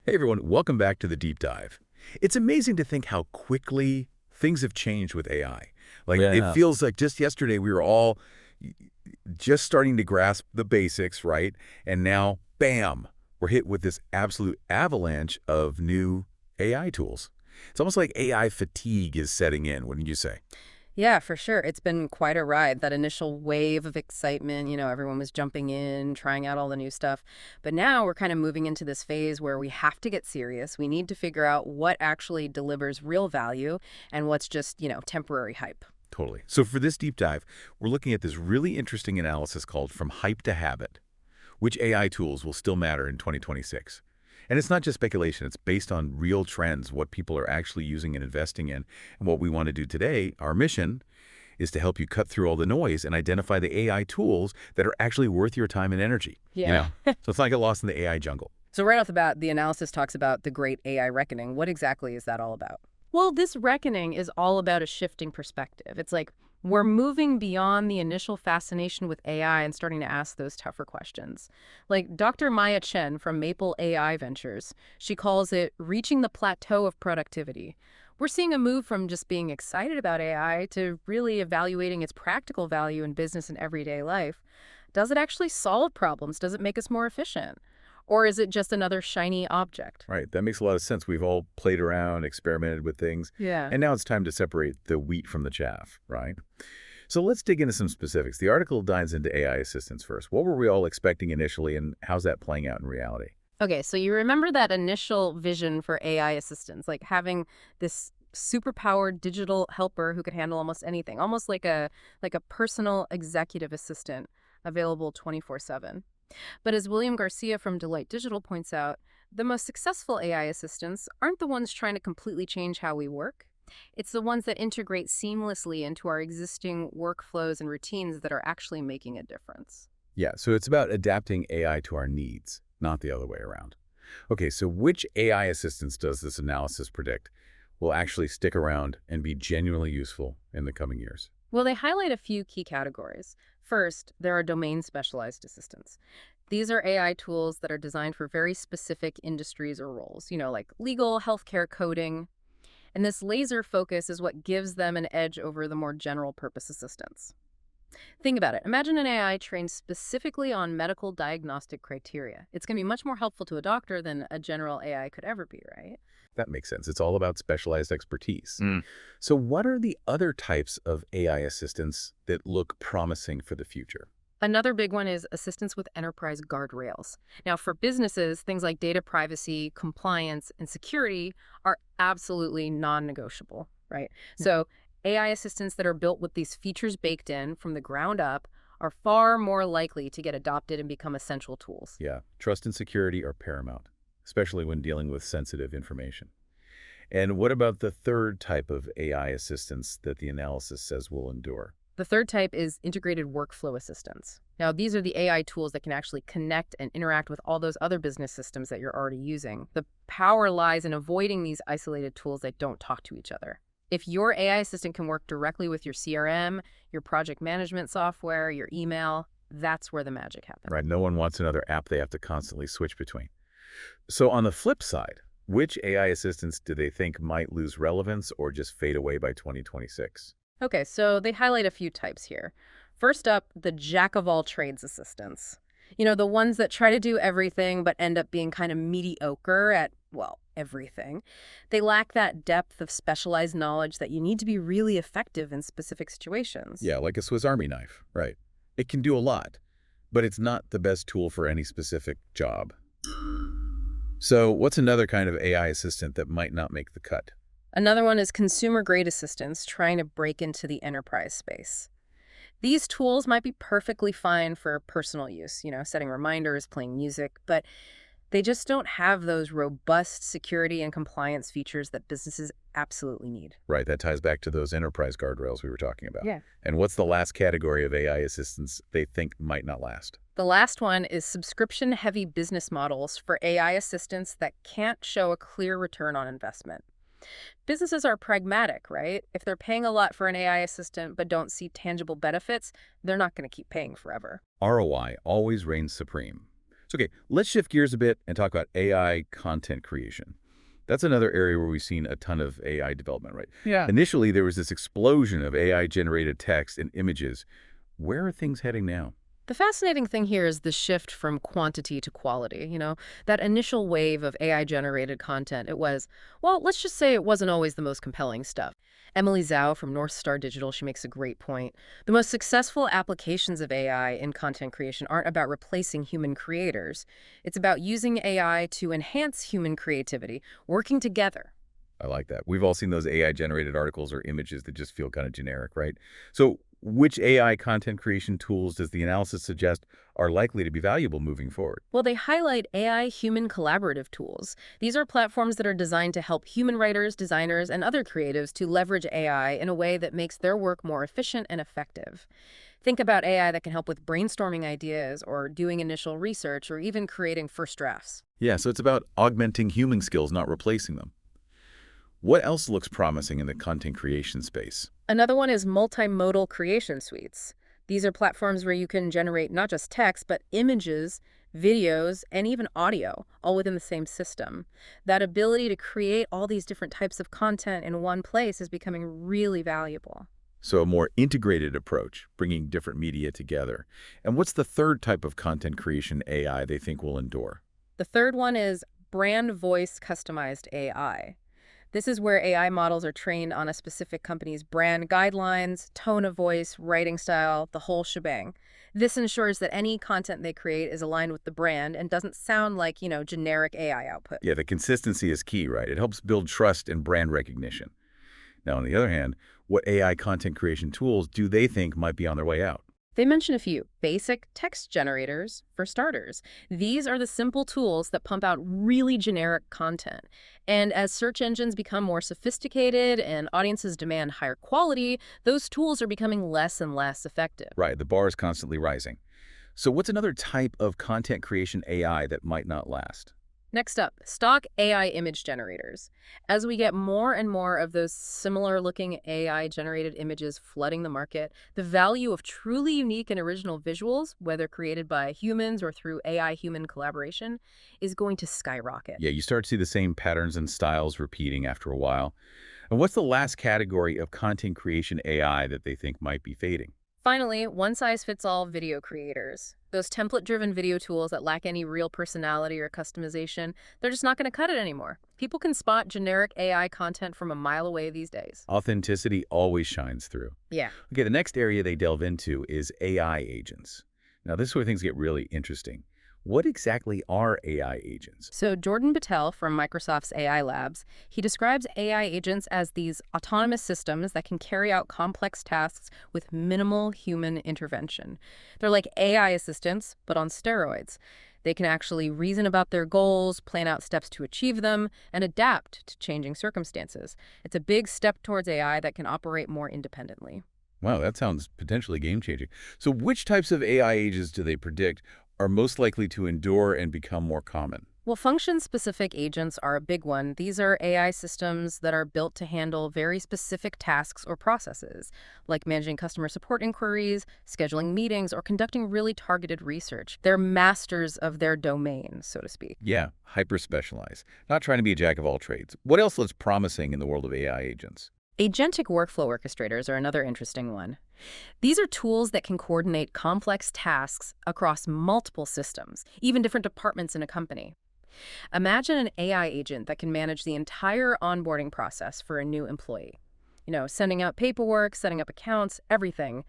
Hey everyone, welcome back to the deep dive. It's amazing to think how quickly things have changed with AI. Like Yeah, it yeah. feels like just yesterday we were all just starting to grasp the basics, right? And now, bam, we're hit with this absolute avalanche of new AI tools. It's almost like AI fatigue is setting in, wouldn't you say? Yeah, for sure. It's been quite a ride. That initial wave of excitement, everyone was jumping in, trying out all the new stuff. But now we're kind of moving into this phase where we have to get serious. We need to figure out what actually delivers real value and what's just, temporary hype. Totally. So for this deep dive, we're looking at this really interesting analysis called From Hype to Habit. Which AI tools will still matter in 2026? And it's not just speculation, it's based on real trends, what people are actually using and investing in. And what we want to do today, our mission, is to help you cut through all the noise and identify the AI tools that are actually worth your time and energy. Yeah. So it's not get lost in the AI jungle. So right off the bat, the analysis talks about the great AI reckoning. What exactly is that all about? Well, this reckoning is all about a shifting perspective. It's like we're moving beyond the initial fascination with AI and starting to ask those tougher questions. Like Dr. Maya Chen from Maple AI Ventures, she calls it reaching the plateau of productivity. We're seeing a move from just being excited about AI to really evaluating its practical value in business and everyday life. Does it actually solve problems? Does it make us more efficient? Or is it just another shiny object? Right, that makes a lot of sense. We've all played around, experimented with things, Yeah. and now it's time to separate the wheat from the chaff, right? So let's dig into some specifics. The article dives into AI assistants first. What were we all expecting initially, and how's that playing out in reality? Okay, so you remember that initial vision for AI assistants, like having this superpowered digital helper who could handle almost anything, almost like a personal executive assistant available 24/7. But as William Garcia from Deloitte Digital points out, the most successful AI assistants aren't the ones trying to completely change how we work. It's the ones that integrate seamlessly into our existing workflows and routines that are actually making a difference. Yeah, so it's about adapting AI to our needs, not the other way around. Okay, so which AI assistants does this analysis predict will actually stick around and be genuinely useful in the coming years? Well, they highlight a few key categories. First, there are domain-specialized assistants. These are AI tools that are designed for very specific industries or roles, like legal, healthcare, coding. And this laser focus is what gives them an edge over the more general purpose assistants. Think about it. Imagine an AI trained specifically on medical diagnostic criteria. It's going to be much more helpful to a doctor than a general AI could ever be, right? That makes sense. It's all about specialized expertise. Mm. So what are the other types of AI assistants that look promising for the future? Another big one is assistance with enterprise guardrails. Now, for businesses, things like data privacy, compliance, and security are absolutely non-negotiable, right? So AI assistants that are built with these features baked in from the ground up are far more likely to get adopted and become essential tools. Yeah, trust and security are paramount, especially when dealing with sensitive information. And what about the third type of AI assistance that the analysis says will endure? The third type is integrated workflow assistants. Now, these are the AI tools that can actually connect and interact with all those other business systems that you're already using. The power lies in avoiding these isolated tools that don't talk to each other. If your AI assistant can work directly with your CRM, your project management software, your email, that's where the magic happens. Right, no one wants another app they have to constantly switch between. So on the flip side, which AI assistants do they think might lose relevance or just fade away by 2026? Okay, so they highlight a few types here. First up, the jack of all trades assistants. The ones that try to do everything but end up being kind of mediocre at, well, everything. They lack that depth of specialized knowledge that you need to be really effective in specific situations. Yeah, like a Swiss Army knife, right. It can do a lot, but it's not the best tool for any specific job. So what's another kind of AI assistant that might not make the cut? Another one is consumer-grade assistants trying to break into the enterprise space. These tools might be perfectly fine for personal use, setting reminders, playing music, but they just don't have those robust security and compliance features that businesses absolutely need. Right, that ties back to those enterprise guardrails we were talking about. Yeah. And what's the last category of AI assistants they think might not last? The last one is subscription-heavy business models for AI assistants that can't show a clear return on investment. Businesses are pragmatic, right? If they're paying a lot for an AI assistant but don't see tangible benefits, they're not going to keep paying forever. ROI always reigns supreme. So, okay, let's shift gears a bit and talk about AI content creation. That's another area where we've seen a ton of AI development, right? Yeah. Initially, there was this explosion of AI-generated text and images. Where are things heading now? The fascinating thing here is the shift from quantity to quality. That initial wave of AI-generated content, well, let's just say it wasn't always the most compelling stuff. Emily Zhao from North Star Digital, she makes a great point. The most successful applications of AI in content creation aren't about replacing human creators. It's about using AI to enhance human creativity, working together. I like that. We've all seen those AI-generated articles or images that just feel kind of generic, right? So which AI content creation tools does the analysis suggest are likely to be valuable moving forward? Well, they highlight AI human collaborative tools. These are platforms that are designed to help human writers, designers, and other creatives to leverage AI in a way that makes their work more efficient and effective. Think about AI that can help with brainstorming ideas or doing initial research or even creating first drafts. Yeah, so it's about augmenting human skills, not replacing them. What else looks promising in the content creation space? Another one is multimodal creation suites. These are platforms where you can generate not just text, but images, videos, and even audio, all within the same system. That ability to create all these different types of content in one place is becoming really valuable. So a more integrated approach, bringing different media together. And what's the third type of content creation AI they think will endure? The third one is brand voice customized AI. This is where AI models are trained on a specific company's brand guidelines, tone of voice, writing style, the whole shebang. This ensures that any content they create is aligned with the brand and doesn't sound like, generic AI output. Yeah, the consistency is key, right? It helps build trust and brand recognition. Now, on the other hand, what AI content creation tools do they think might be on their way out? They mention a few. Basic text generators, for starters. These are the simple tools that pump out really generic content. And as search engines become more sophisticated and audiences demand higher quality, those tools are becoming less and less effective. Right, the bar is constantly rising. So what's another type of content creation AI that might not last? Next up, stock AI image generators. As we get more and more of those similar-looking AI-generated images flooding the market, the value of truly unique and original visuals, whether created by humans or through AI-human collaboration, is going to skyrocket. Yeah, you start to see the same patterns and styles repeating after a while. And what's the last category of content creation AI that they think might be fading? Finally, one-size-fits-all video creators. Those template-driven video tools that lack any real personality or customization, they're just not going to cut it anymore. People can spot generic AI content from a mile away these days. Authenticity always shines through. Yeah. Okay, the next area they delve into is AI agents. Now, this is where things get really interesting. What exactly are AI agents? So Jordan Patel from Microsoft's AI Labs, he describes AI agents as these autonomous systems that can carry out complex tasks with minimal human intervention. They're like AI assistants, but on steroids. They can actually reason about their goals, plan out steps to achieve them, and adapt to changing circumstances. It's a big step towards AI that can operate more independently. Wow, that sounds potentially game-changing. So which types of AI agents do they predict are most likely to endure and become more common? Well, function-specific agents are a big one. These are AI systems that are built to handle very specific tasks or processes, like managing customer support inquiries, scheduling meetings, or conducting really targeted research. They're masters of their domain, so to speak. Yeah, hyper-specialized. Not trying to be a jack of all trades. What else looks promising in the world of AI agents? Agentic workflow orchestrators are another interesting one. These are tools that can coordinate complex tasks across multiple systems, even different departments in a company. Imagine an AI agent that can manage the entire onboarding process for a new employee. Sending out paperwork, setting up accounts, everything.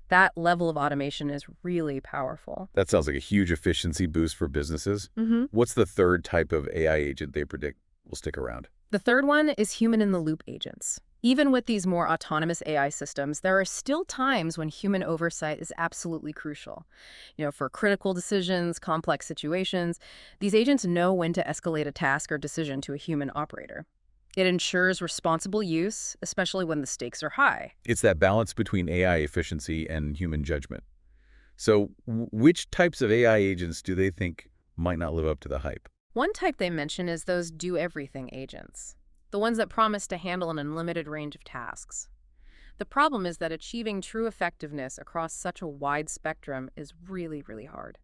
That level of automation is really powerful. That sounds like a huge efficiency boost for businesses. Mm-hmm. What's the third type of AI agent they predict will stick around? The third one is human-in-the-loop agents. Even with these more autonomous AI systems, there are still times when human oversight is absolutely crucial. For critical decisions, complex situations, these agents know when to escalate a task or decision to a human operator. It ensures responsible use, especially when the stakes are high. It's that balance between AI efficiency and human judgment. So which types of AI agents do they think might not live up to the hype? One type they mention is those do-everything agents, the ones that promise to handle an unlimited range of tasks. The problem is that achieving true effectiveness across such a wide spectrum is really, really hard.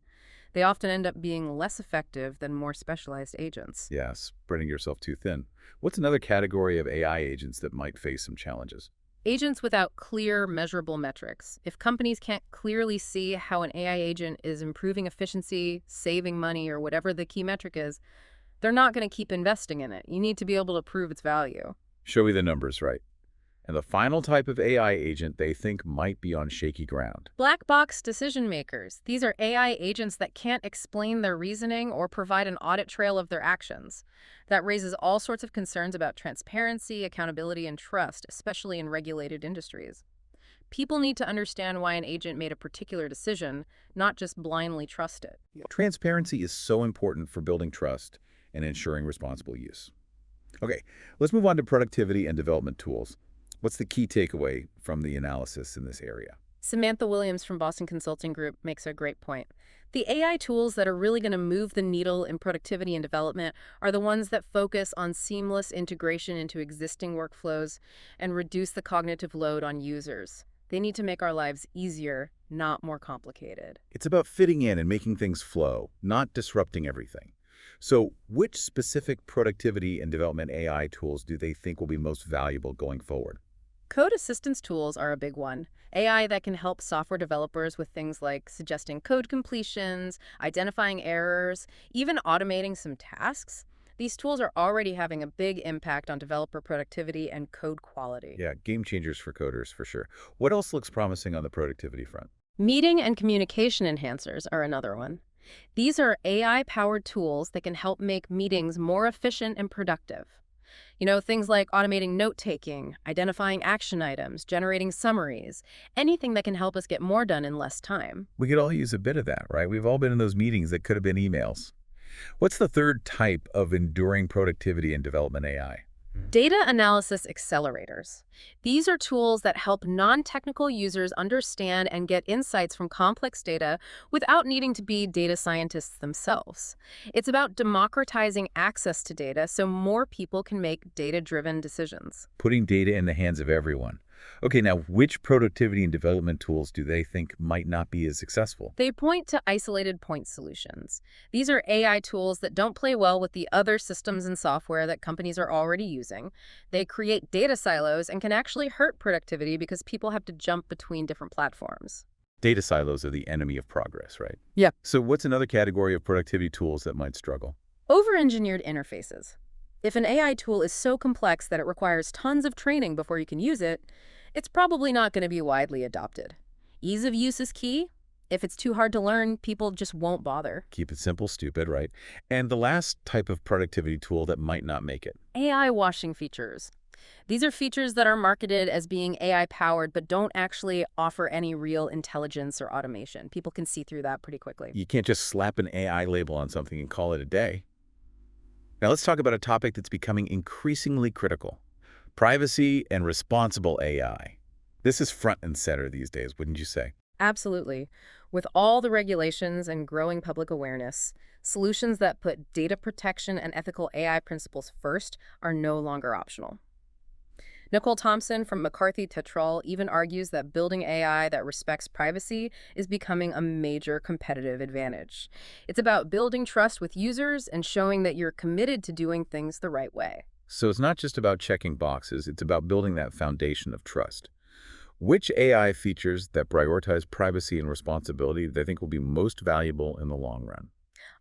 They often end up being less effective than more specialized agents. Yeah, spreading yourself too thin. What's another category of AI agents that might face some challenges? Agents without clear, measurable metrics. If companies can't clearly see how an AI agent is improving efficiency, saving money, or whatever the key metric is, they're not going to keep investing in it. You need to be able to prove its value. Show me the numbers, right? And the final type of AI agent they think might be on shaky ground. Black box decision makers. These are AI agents that can't explain their reasoning or provide an audit trail of their actions. That raises all sorts of concerns about transparency, accountability, and trust, especially in regulated industries. People need to understand why an agent made a particular decision, not just blindly trust it. Transparency is so important for building trust and ensuring responsible use. Okay, let's move on to productivity and development tools. What's the key takeaway from the analysis in this area? Samantha Williams from Boston Consulting Group makes a great point. The AI tools that are really going to move the needle in productivity and development are the ones that focus on seamless integration into existing workflows and reduce the cognitive load on users. They need to make our lives easier, not more complicated. It's about fitting in and making things flow, not disrupting everything. So, which specific productivity and development AI tools do they think will be most valuable going forward? Code assistance tools are a big one. AI that can help software developers with things like suggesting code completions, identifying errors, even automating some tasks. These tools are already having a big impact on developer productivity and code quality. Yeah, game changers for coders for sure. What else looks promising on the productivity front? Meeting and communication enhancers are another one. These are AI-powered tools that can help make meetings more efficient and productive. Things like automating note-taking, identifying action items, generating summaries, anything that can help us get more done in less time. We could all use a bit of that, right? We've all been in those meetings that could have been emails. What's the third type of enduring productivity and development AI? Data analysis accelerators. These are tools that help non-technical users understand and get insights from complex data without needing to be data scientists themselves. It's about democratizing access to data so more people can make data-driven decisions. Putting data in the hands of everyone. Okay, now which productivity and development tools do they think might not be as successful? They point to isolated point solutions. These are AI tools that don't play well with the other systems and software that companies are already using. They create data silos and can actually hurt productivity because people have to jump between different platforms. Data silos are the enemy of progress, right? Yeah. So what's another category of productivity tools that might struggle? Over-engineered interfaces. If an AI tool is so complex that it requires tons of training before you can use it, it's probably not going to be widely adopted. Ease of use is key. If it's too hard to learn, people just won't bother. Keep it simple, stupid, right? And the last type of productivity tool that might not make it. AI washing features. These are features that are marketed as being AI-powered but don't actually offer any real intelligence or automation. People can see through that pretty quickly. You can't just slap an AI label on something and call it a day. Now let's talk about a topic that's becoming increasingly critical. Privacy and responsible AI. This is front and center these days, wouldn't you say? Absolutely. With all the regulations and growing public awareness, solutions that put data protection and ethical AI principles first are no longer optional. Nicole Thompson from McCarthy Tetrol even argues that building AI that respects privacy is becoming a major competitive advantage. It's about building trust with users and showing that you're committed to doing things the right way. So it's not just about checking boxes, it's about building that foundation of trust. Which AI features that prioritize privacy and responsibility do they think will be most valuable in the long run?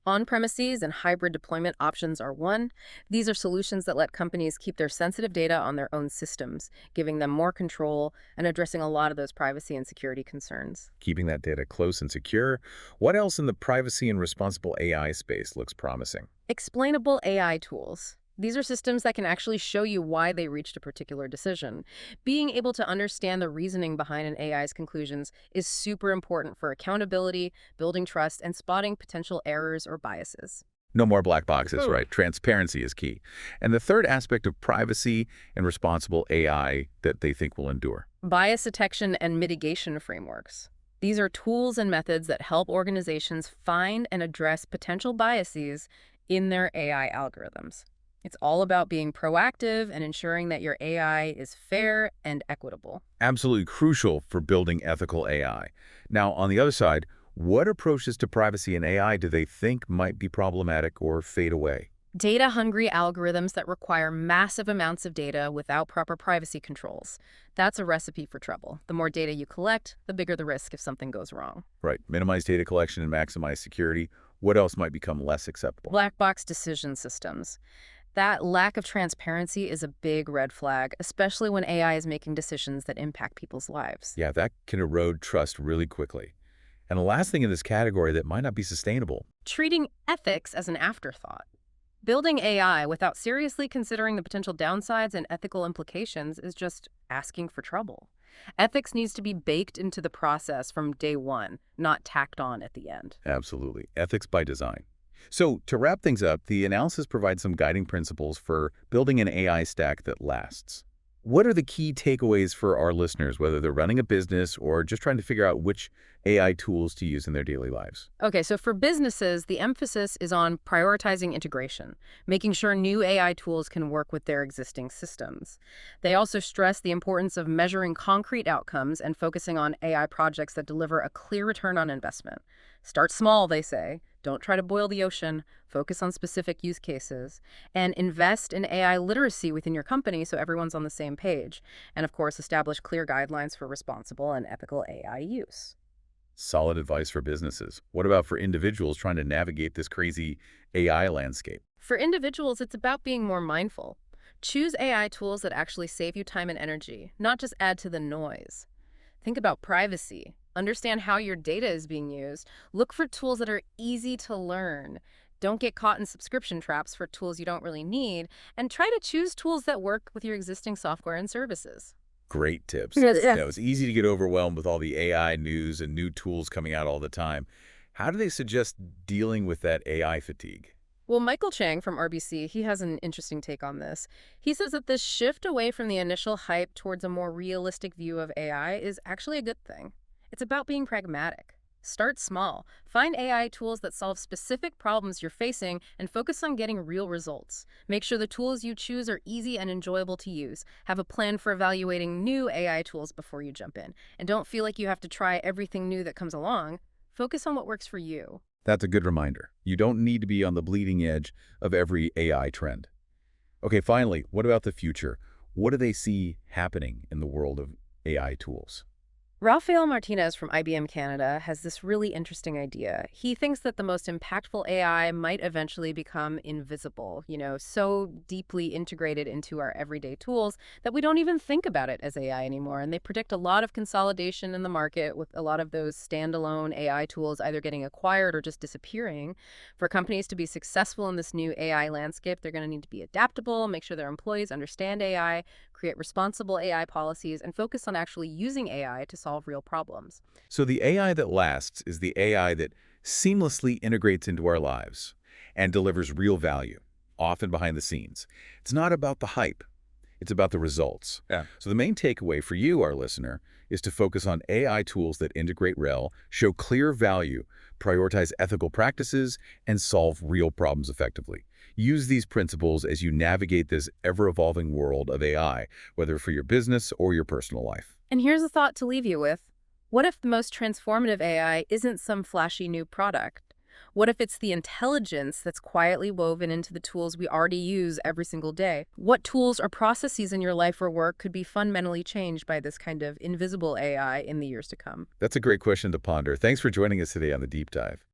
On-premises and hybrid deployment options are one. These are solutions that let companies keep their sensitive data on their own systems, giving them more control and addressing a lot of those privacy and security concerns. Keeping that data close and secure. What else in the privacy and responsible AI space looks promising? Explainable AI tools. These are systems that can actually show you why they reached a particular decision. Being able to understand the reasoning behind an AI's conclusions is super important for accountability, building trust, and spotting potential errors or biases. No more black boxes, right? Transparency is key. And the third aspect of privacy and responsible AI that they think will endure. Bias detection and mitigation frameworks. These are tools and methods that help organizations find and address potential biases in their AI algorithms. It's all about being proactive and ensuring that your AI is fair and equitable. Absolutely crucial for building ethical AI. Now, on the other side, What approaches to privacy in AI do they think might be problematic or fade away? Data-hungry algorithms that require massive amounts of data without proper privacy controls. That's a recipe for trouble. The more data you collect, the bigger the risk if something goes wrong. Right. Minimize data collection and maximize security. What else might become less acceptable? Black box decision systems. That lack of transparency is a big red flag, especially when AI is making decisions that impact people's lives. Yeah, that can erode trust really quickly. And the last thing in this category that might not be sustainable. Treating ethics as an afterthought. Building AI without seriously considering the potential downsides and ethical implications is just asking for trouble. Ethics needs to be baked into the process from day one, not tacked on at the end. Absolutely. Ethics by design. So to wrap things up, the analysis provides some guiding principles for building an AI stack that lasts. What are the key takeaways for our listeners, whether they're running a business or just trying to figure out which AI tools to use in their daily lives? Okay, so for businesses, the emphasis is on prioritizing integration, making sure new AI tools can work with their existing systems. They also stress the importance of measuring concrete outcomes and focusing on AI projects that deliver a clear return on investment. Start small, they say. Don't try to boil the ocean. Focus on specific use cases. And invest in AI literacy within your company so everyone's on the same page. And of course, establish clear guidelines for responsible and ethical AI use. Solid advice for businesses. What about for individuals trying to navigate this crazy AI landscape? For individuals, it's about being more mindful. Choose AI tools that actually save you time and energy, not just add to the noise. Think about privacy. Understand how your data is being used. Look for tools that are easy to learn. Don't get caught in subscription traps for tools you don't really need, and try to choose tools that work with your existing software and services. Great tips. Yeah. It's easy to get overwhelmed with all the AI news and new tools coming out all the time. How do they suggest dealing with that AI fatigue? Well, Michael Chang from RBC, he has an interesting take on this. He says that this shift away from the initial hype towards a more realistic view of AI is actually a good thing. It's about being pragmatic. Start small. Find AI tools that solve specific problems you're facing and focus on getting real results. Make sure the tools you choose are easy and enjoyable to use. Have a plan for evaluating new AI tools before you jump in. And don't feel like you have to try everything new that comes along. Focus on what works for you. That's a good reminder. You don't need to be on the bleeding edge of every AI trend. Okay, finally, what about the future? What do they see happening in the world of AI tools? Rafael Martinez from IBM Canada has this really interesting idea. He thinks that the most impactful AI might eventually become invisible, so deeply integrated into our everyday tools that we don't even think about it as AI anymore. And they predict a lot of consolidation in the market with a lot of those standalone AI tools either getting acquired or just disappearing. For companies to be successful in this new AI landscape, they're going to need to be adaptable, make sure their employees understand AI, create responsible AI policies, and focus on actually using AI to solve real problems. So the AI that lasts is the AI that seamlessly integrates into our lives and delivers real value, often behind the scenes. It's not about the hype. It's about the results. Yeah. So the main takeaway for you, our listener, is to focus on AI tools that integrate REL, show clear value, prioritize ethical practices, and solve real problems effectively. Use these principles as you navigate this ever-evolving world of AI, whether for your business or your personal life. And here's a thought to leave you with. What if the most transformative AI isn't some flashy new product? What if it's the intelligence that's quietly woven into the tools we already use every single day? What tools or processes in your life or work could be fundamentally changed by this kind of invisible AI in the years to come? That's a great question to ponder. Thanks for joining us today on The Deep Dive.